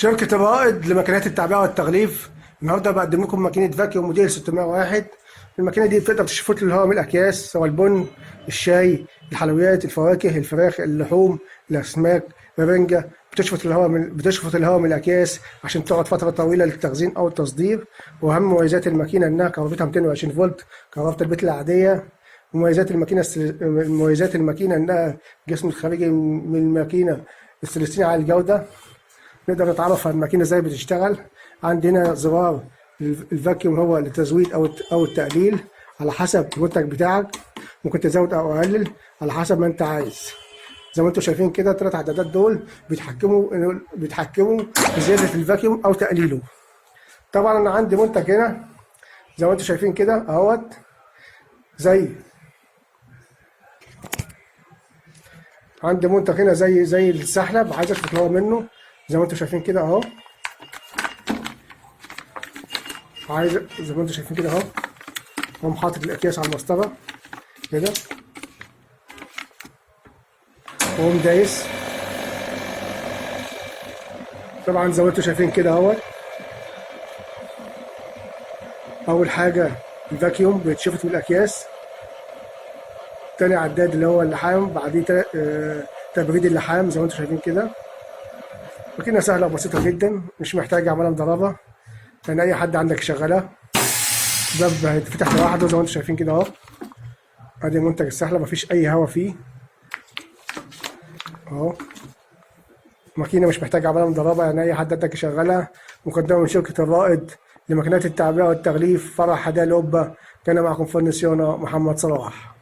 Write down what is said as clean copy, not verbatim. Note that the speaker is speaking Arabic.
شركة الرائد لماكينات التعبئة والتغليف. النهارده بقدم لكم ماكينة فاكيوم موديل 601. الماكينة دي بتقدر تشفط لي الهواء من الأكياس، سواء البن، الشاي، الحلويات، الفواكه، الفراخ، اللحوم، الأسماك، الرنجة. بتشفط الهواء من الأكياس عشان تقعد فترة طويلة للتخزين أو التصدير. وأهم مميزات الماكينة إنها كهربتها 220 فولت، كهربة البيت العادية. مميزات الماكينة إنها الجسم الخارجي من الماكينة السلسلة عالي الجودة. نقدر نتعرف على الماكينة ازاي بتشتغل. عندنا زرار الفاكيوم هو للتزويد او التقليل على حسب المنتج بتاعك. ممكن تزود او اقلل على حسب ما انت عايز. زي ما انتم شايفين كده، الثلاث عدادات دول بيتحكموا في زيادة الفاكيوم او تقليله. طبعا انا عندي منتج هنا زي ما انتم شايفين كده اهوت. عندي منتج هنا زي السحلب، عايز اشفط الهواء منه. زي ما انتم شايفين كده اهو. زي ما انتم شايفين كده اهو. اقوم حاطط الاكياس على المسطره كده، واقوم دايس. طبعا زي ما انتم شايفين كده اهو. اول حاجه الفاكيوم بيتشفط من الاكياس. تاني عداد اللي هو اللحام، بعديه تبريد اللحام زي ما انتم شايفين كده. ماكينه سهله وبسيطه جدا، مش محتاجه عماله مدربه، لان اي حد عندك يشغلها. باب هيتفتح لوحده زي ما انتم شايفين كده اهو. ادي منتج السحلة، مفيش اي هوا فيه اهو. ماكينه مش محتاجه عماله مدربه، يعني اي حد عندك يشغلها. مقدمه من شركه الرائد لماكينات التعبئه والتغليف، فرع حدائق القبه. كان معكم فني صيانه محمد صلاح.